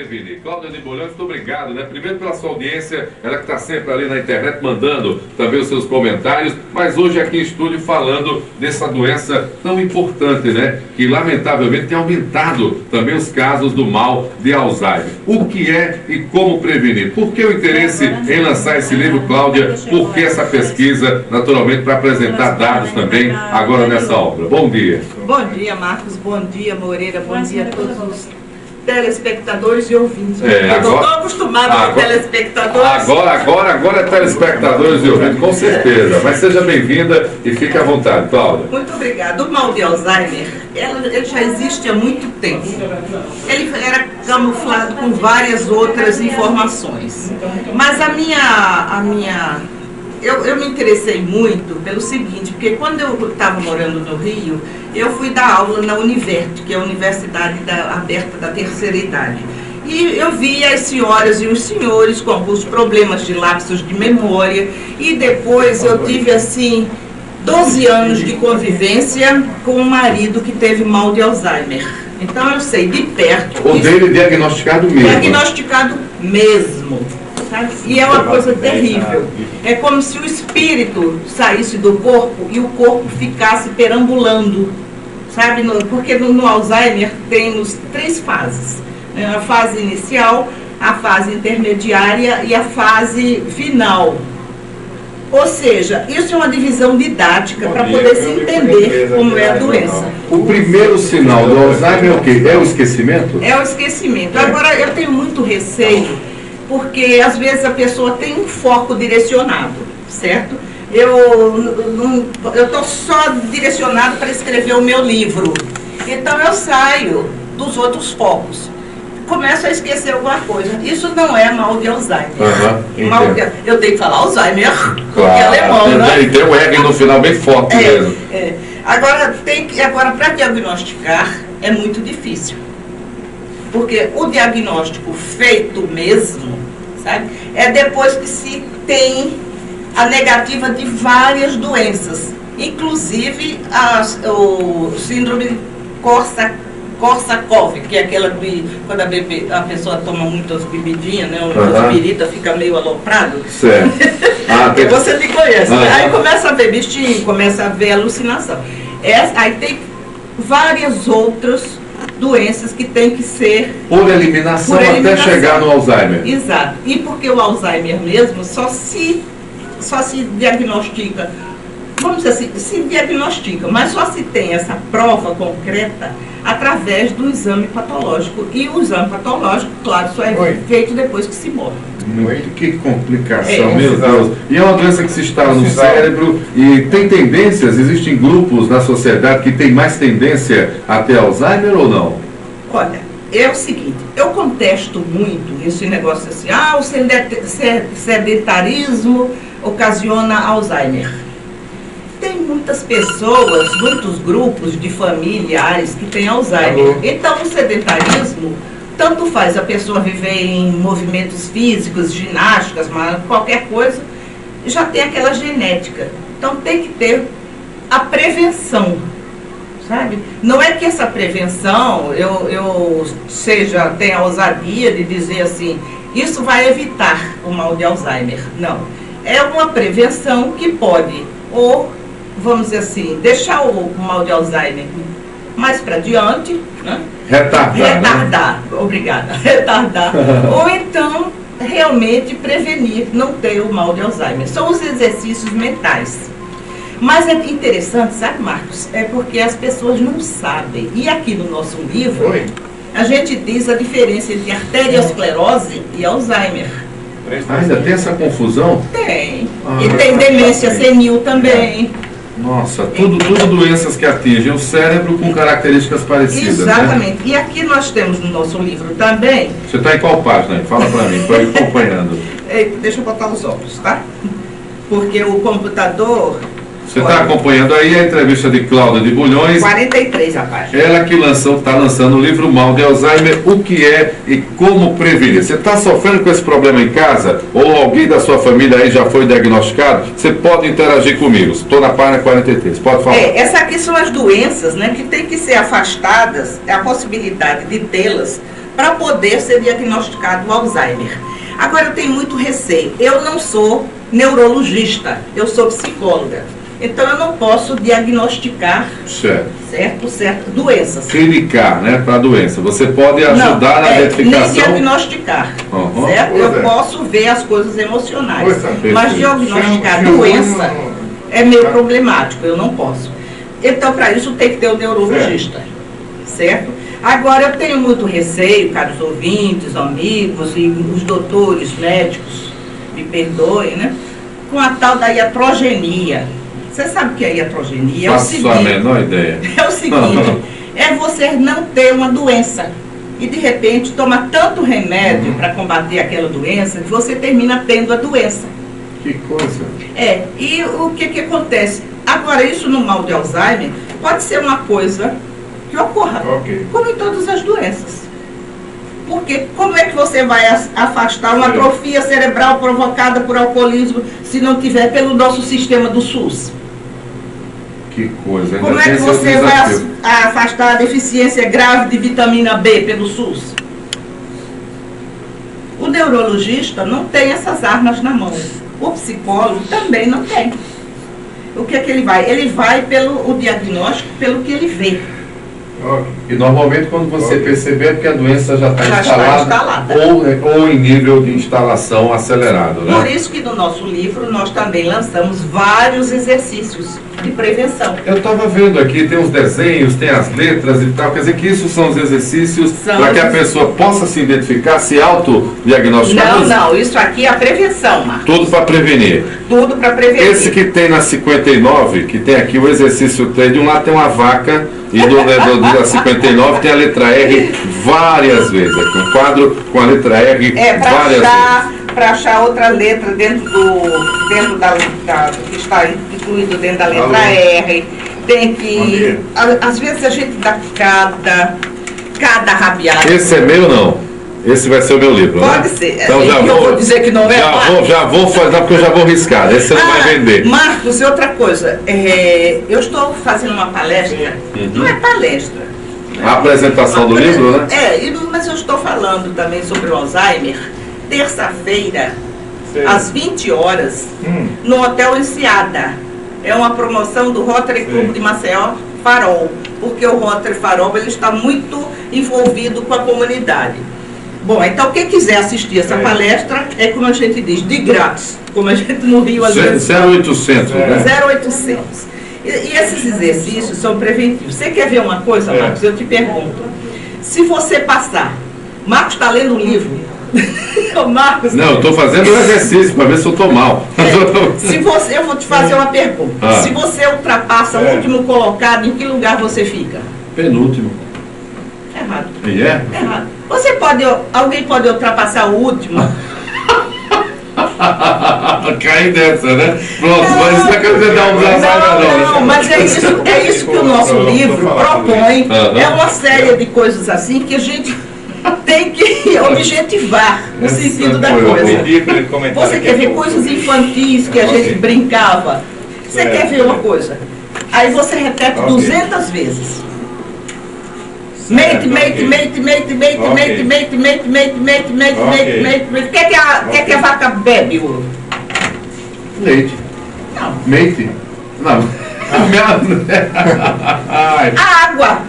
prevenir? Cláudia de Bulhões, muito obrigado, né? Primeiro pela sua audiência, ela que está sempre ali na internet mandando também os seus comentários, mas hoje aqui em estúdio falando dessa doença tão importante, né? Que lamentavelmente tem aumentado também os casos do mal de Alzheimer. O que é e como prevenir? Por que o interesse em lançar esse livro, Cláudia? Por que essa pesquisa, naturalmente, para apresentar dados também agora nessa obra? Bom dia. Bom dia, Marcos. Bom dia, Moreira. Bom dia a todos os telespectadores e ouvintes. Eu não estou acostumada com telespectadores. Agora é telespectadores e ouvintes, com certeza. Mas seja bem-vinda e fique à vontade, Cláudia. Muito obrigada. O mal de Alzheimer, ele já existe há muito tempo. Ele era camuflado com várias outras informações. Mas eu me interessei muito pelo seguinte, porque quando eu estava morando no Rio, eu fui dar aula na Univert, que é a Universidade Aberta da Terceira Idade. E eu vi as senhoras e os senhores com alguns problemas de lapsos de memória. E depois eu tive, assim, 12 anos de convivência com um marido que teve mal de Alzheimer. Então eu sei de perto. O dele diagnosticado mesmo. Diagnosticado mesmo. Sabe? E é uma coisa terrível. É como se o espírito saísse do corpo e o corpo ficasse perambulando. Sabe? Porque no Alzheimer temos 3 fases. A fase inicial, a fase intermediária e a fase final. Ou seja, isso é uma divisão didática para poder se entender como é a doença. O primeiro sinal do Alzheimer é o quê? É o esquecimento? É o esquecimento. Agora, eu tenho muito receio, porque às vezes a pessoa tem um foco direcionado, certo? Eu estou só direcionado para escrever o meu livro. Então eu saio dos outros focos. Começo a esquecer alguma coisa. Isso não é mal de Alzheimer. Eu tenho que falar Alzheimer, porque é alemão, né? E tem o R no final bem forte mesmo. Agora, para diagnosticar é muito difícil. Porque o diagnóstico feito mesmo, sabe, é depois que se tem a negativa de várias doenças, inclusive o síndrome Korsakoff, que é aquela que quando a pessoa toma muitas bebidinhas, né, o espírita fica meio aloprado. Certo. Você me conhece, né? Aí começa a ver bichinho, começa a ver alucinação. Aí tem várias outras doenças que tem que ser por eliminação até chegar no Alzheimer. Exato. E porque o Alzheimer mesmo só se diagnostica, vamos dizer assim, se diagnostica, mas só se tem essa prova concreta através do exame patológico. E o exame patológico, claro, só é feito depois que se morre. Que complicação, meu Deus. E é uma doença que se instala no cérebro e tem tendências, existem grupos na sociedade que tem mais tendência a ter Alzheimer ou não? Olha, é o seguinte, eu contesto muito esse negócio assim, o sedentarismo ocasiona Alzheimer. Tem muitas pessoas, muitos grupos de familiares que têm Alzheimer. Então o sedentarismo tanto faz a pessoa viver em movimentos físicos, ginásticas, mas qualquer coisa, já tem aquela genética. Então tem que ter a prevenção, sabe? Não é que essa prevenção, eu tenha a ousadia de dizer assim, isso vai evitar o mal de Alzheimer. Não. É uma prevenção que pode, ou, vamos dizer assim, deixar o mal de Alzheimer mais para diante, né? Retardar, né? Obrigada, retardar. Ou então, realmente prevenir, não ter o mal de Alzheimer. São os exercícios mentais. Mas é interessante, sabe, Marcos? É porque as pessoas não sabem. E aqui no nosso livro, a gente diz a diferença entre arteriosclerose e Alzheimer. Ainda tem essa confusão? Tem. E tem demência senil também. Nossa, tudo doenças que atingem o cérebro com características parecidas. Exatamente. Né? E aqui nós temos no nosso livro também... Você está em qual página? Fala para mim, estou acompanhando. Deixa eu botar os óculos, tá? Porque o computador... Você está acompanhando aí a entrevista de Cláudia de Bulhões. 43 a página. Ela que está lançando o livro Mal de Alzheimer, o que é e como prevenir. Você está sofrendo com esse problema em casa? Ou alguém da sua família aí já foi diagnosticado? Você pode interagir comigo. Estou na página 43. Pode falar. Essas aqui são as doenças, né, que tem que ser afastadas, a possibilidade de tê-las para poder ser diagnosticado o Alzheimer. Agora, eu tenho muito receio. Eu não sou neurologista, eu sou psicóloga. Então, eu não posso diagnosticar certas doenças. Clinicar, né, para a doença. Você pode ajudar na identificação. Nem diagnosticar, certo? Eu posso ver as coisas emocionais. Mas diagnosticar a doença é meio problemático, eu não posso. Então, para isso, tem que ter o neurologista, certo? Agora, eu tenho muito receio, caros ouvintes, amigos e os doutores, médicos, me perdoem, né? Com a tal da iatrogenia. Você sabe o que é iatrogenia? Faço a menor ideia. É o seguinte, é você não ter uma doença e de repente toma tanto remédio para combater aquela doença que você termina tendo a doença. Que coisa. E o que acontece? Agora, isso no mal de Alzheimer pode ser uma coisa que ocorra, como em todas as doenças. Porque como é que você vai afastar uma atrofia cerebral provocada por alcoolismo se não tiver pelo nosso sistema do SUS? Que coisa. Como é que você vai afastar a deficiência grave de vitamina B pelo SUS? O neurologista não tem essas armas na mão. O psicólogo também não tem. O que é que ele vai? Ele vai pelo diagnóstico, pelo que ele vê. E normalmente quando você perceber é porque a doença já está instalada. Ou em nível de instalação acelerado, né? Por isso que no nosso livro nós também lançamos vários exercícios de prevenção. Eu estava vendo aqui, tem os desenhos, tem as letras e tal, quer dizer que isso são os exercícios para que a pessoa possa se identificar, se autodiagnosticar? Não, isso aqui é a prevenção, Marcos. Tudo para prevenir. Tudo para prevenir. Esse que tem na 59, que tem aqui o exercício 3, de um lado tem uma vaca e do da 59 tem a letra R várias vezes. Aqui um quadro com a letra R várias vezes. Para achar outra letra dentro da que está incluído dentro da letra R, tem que... Às vezes a gente dá cada rabiada. Esse é meu ou não? Esse vai ser o meu livro, Pode né? ser. Então já eu vou dizer que não é. Já vou fazer, porque eu já vou riscar. Esse você não vai vender. Marcos, e outra coisa. Eu estou fazendo uma palestra. Não é palestra. A apresentação do livro, né? Mas eu estou falando também sobre o Alzheimer. Terça-feira, às 20 horas, no Hotel Enseada. É uma promoção do Rotary Club de Maceió Farol, porque o Rotary Farol ele está muito envolvido com a comunidade. Bom, então quem quiser assistir essa palestra, é como a gente diz, de grátis, como a gente no Rio às vezes... 0800, né? 0800. E esses exercícios são preventivos. Você quer ver uma coisa, Marcos? Eu te pergunto. Se você passar... Marcos está lendo um livro... Marcos, não, eu estou fazendo um exercício para ver se eu estou mal. Eu vou te fazer uma pergunta. Se você ultrapassa o último colocado, em que lugar você fica? Penúltimo. Errado. E é? Errado. Alguém pode ultrapassar o último? Cai dessa, né? Pronto, mas isso é que você dá um desafio. Não, mas é isso que o nosso livro propõe. É uma série de coisas assim que a gente tem que objetivar o sentido da coisa. Você quer ver coisas infantis que a gente brincava? Você quer ver uma coisa? Aí você repete 200 vezes. Mate. O que a vaca bebe? Leite. Não. Mate? Não. Água.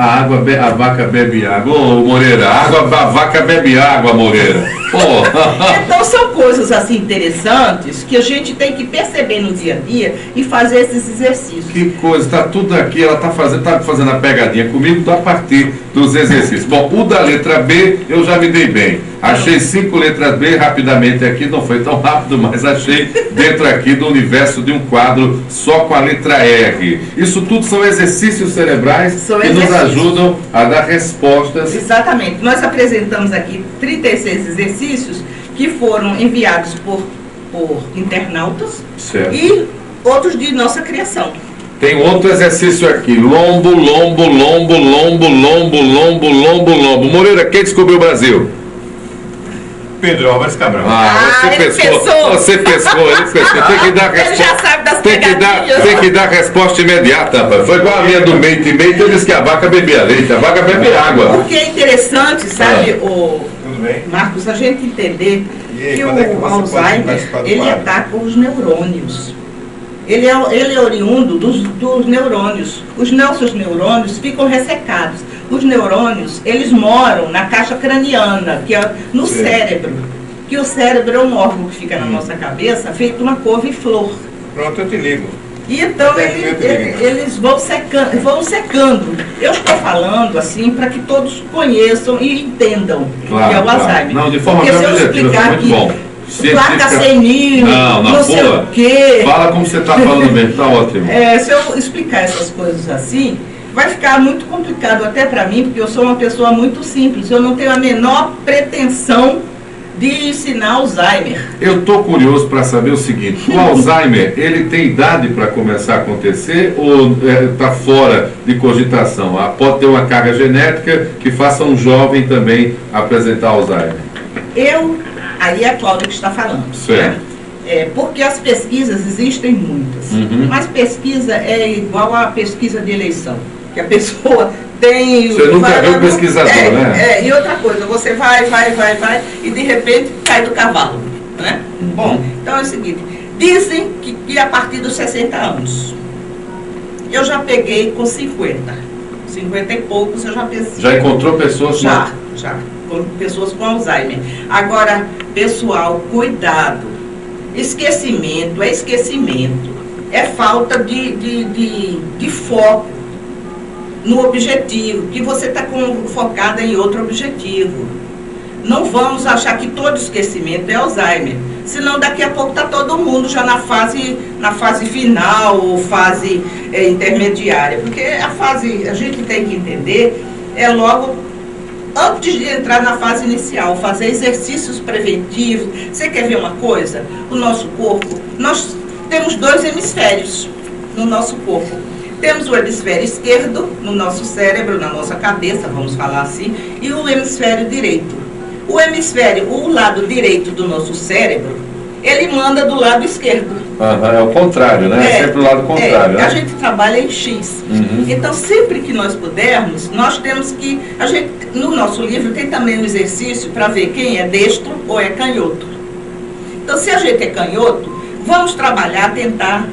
A vaca bebe água. Ô, Moreira, a vaca bebe água, Moreira. Então são coisas assim interessantes que a gente tem que perceber no dia a dia e fazer esses exercícios. Que coisa, está tudo aqui, ela está fazendo a pegadinha comigo a partir dos exercícios. Bom, o da letra B eu já me dei bem. Achei 5 letras B rapidamente aqui, não foi tão rápido, mas achei dentro aqui do universo de um quadro só com a letra R. Isso tudo são exercícios cerebrais que nos ajudam a dar respostas. Exatamente. Nós apresentamos aqui 36 exercícios que foram enviados por internautas e outros de nossa criação. Tem outro exercício aqui, lombo. Moreira, quem descobriu o Brasil? Pedro Álvares Cabral. Você pescou. Tem que dar a resposta. Ele já sabe das tem que dar resposta imediata, rapaz. Foi igual a minha do Meite e Meite, eu disse que a vaca bebia leite, a vaca bebe água. Porque é interessante, sabe, Marcos, a gente entender que o Alzheimer, ele ataca os neurônios. Ele é oriundo dos neurônios. Os nossos neurônios ficam ressecados. Os neurônios, eles moram na caixa craniana, que é no cérebro. Que o cérebro é um órgão que fica na nossa cabeça, feito uma couve-flor. Pronto, eu te ligo. E então eles vão secando. Eu estou falando assim para que todos conheçam e entendam o que é o Alzheimer. Não, de forma porque se eu explicar muito bom. Placa senil, não sei o quê. Fala como você está falando mesmo, está ótimo. Se eu explicar essas coisas assim, vai ficar muito complicado até para mim, porque eu sou uma pessoa muito simples. Eu não tenho a menor pretensão de ensinar Alzheimer. Eu estou curioso para saber o seguinte, o Alzheimer, ele tem idade para começar a acontecer ou está fora de cogitação? Pode ter uma carga genética que faça um jovem também apresentar Alzheimer? Aí é a Cláudia que está falando. Certo. Né? Porque as pesquisas existem muitas, mas pesquisa é igual a pesquisa de eleição, que a pessoa tem... Você nunca viu pesquisador, né? E outra coisa, você vai, e de repente cai do cavalo, né? Bom, então é o seguinte, dizem que a partir dos 60 anos, eu já peguei com 50 e poucos, eu já pesquisei. Já encontrou pessoas? Já, com pessoas com Alzheimer. Agora, pessoal, cuidado, esquecimento, é falta de foco no objetivo, que você está focada em outro objetivo. Não vamos achar que todo esquecimento é Alzheimer, senão daqui a pouco está todo mundo já na fase final ou fase intermediária, porque a gente tem que entender, logo antes de entrar na fase inicial, fazer exercícios preventivos. Você quer ver uma coisa? O nosso corpo, nós temos 2 hemisférios no nosso corpo. Temos o hemisfério esquerdo no nosso cérebro, na nossa cabeça, vamos falar assim, e o hemisfério direito. O lado direito do nosso cérebro, ele manda do lado esquerdo. É o contrário, né? É sempre o lado contrário. Né? A gente trabalha em X. Então, sempre que nós pudermos, nós temos que... no nosso livro tem também um exercício para ver quem é destro ou é canhoto. Então, se a gente é canhoto, vamos trabalhar, tentar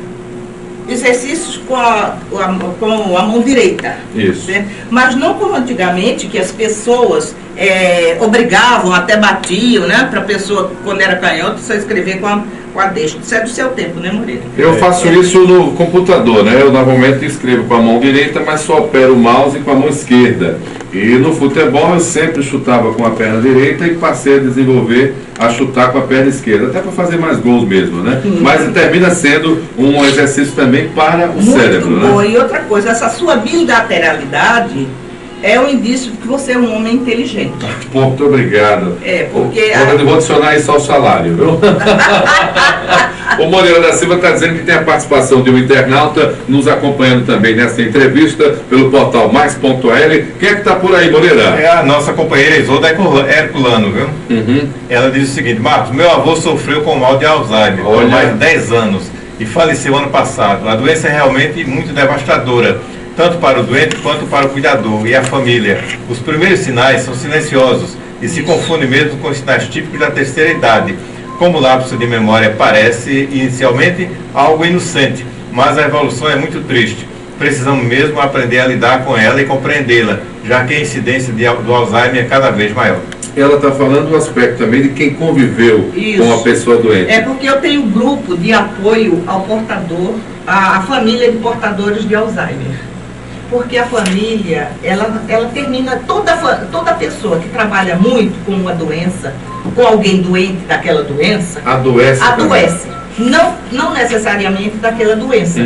exercícios com a mão direita. Isso. Né? Mas não como antigamente, que as pessoas obrigavam, até batiam, né? Para a pessoa, quando era canhoto, só escrever com a destra. Isso é do seu tempo, né, Moreira? Eu faço isso no computador, né? Eu normalmente escrevo com a mão direita, mas só opero o mouse com a mão esquerda. E no futebol eu sempre chutava com a perna direita e passei a desenvolver a chutar com a perna esquerda, até para fazer mais gols mesmo, né? Mas termina sendo um exercício também para o cérebro, muito bom. Né? E outra coisa, essa sua bilateralidade é um indício de que você é um homem inteligente. Muito obrigado. Porque... Vou adicionar isso ao salário, viu? O Moreira da Silva está dizendo que tem a participação de um internauta nos acompanhando também nessa entrevista pelo portal Mais.l. Quem é que está por aí, Moreira? É a nossa companheira Isolda Herculano, viu? Ela diz o seguinte: Marcos, meu avô sofreu com mal de Alzheimer por mais de 10 anos e faleceu ano passado. A doença é realmente muito devastadora, tanto para o doente quanto para o cuidador e a família. Os primeiros sinais são silenciosos e se confundem mesmo com os sinais típicos da terceira idade. Como o lapso de memória parece inicialmente algo inocente, mas a evolução é muito triste. Precisamos mesmo aprender a lidar com ela e compreendê-la, já que a incidência do Alzheimer é cada vez maior. Ela está falando do aspecto também de quem conviveu com a pessoa doente. É porque eu tenho um grupo de apoio ao portador, à família de portadores de Alzheimer. Porque a família, ela termina, toda pessoa que trabalha muito com uma doença, com alguém doente daquela doença, adoece. Não necessariamente daquela doença,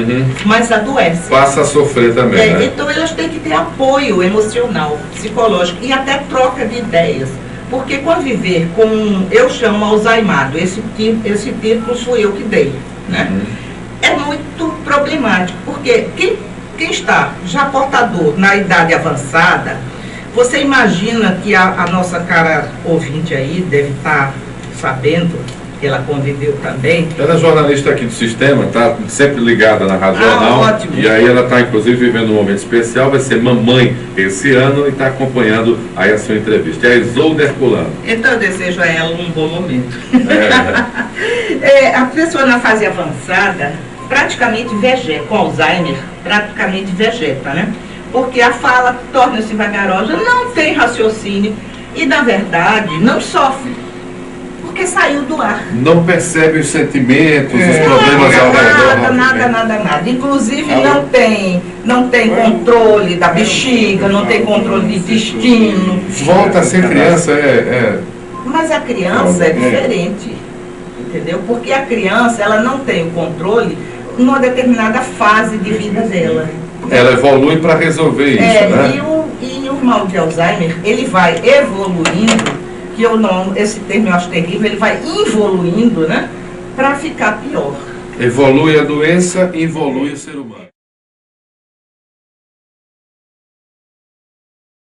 mas adoece. Passa a sofrer também, né? Então elas têm que ter apoio emocional, psicológico e até troca de ideias. Porque conviver com, eu chamo Alzheimer, esse título fui eu que dei, né? É muito problemático, porque quem está já portador na idade avançada, você imagina que a nossa cara ouvinte aí deve estar sabendo que ela conviveu também. Ela é jornalista aqui do Sistema, está sempre ligada na Rádio Jornal. Ótimo. E aí ela está, inclusive, vivendo um momento especial, vai ser mamãe esse ano e está acompanhando aí a sua entrevista. É a Isolda Herculano. Então eu desejo a ela um bom momento. É. A pessoa na fase avançada praticamente vegeta, com Alzheimer, praticamente vegeta, né? Porque a fala torna-se vagarosa, não tem raciocínio e, na verdade, não sofre, porque saiu do ar. Não percebe os sentimentos, os problemas ao redor. Nada. Inclusive não tem controle da bexiga, não tem controle de intestino. Volta a ser criança, Mas a criança é diferente, entendeu? Porque a criança, ela não tem o controle numa determinada fase de vida dela. Ela evolui para resolver isso, né? E o mal de Alzheimer, ele vai evoluindo, esse termo eu acho terrível, ele vai involuindo, né? Para ficar pior. Evolui a doença, evolui o ser humano.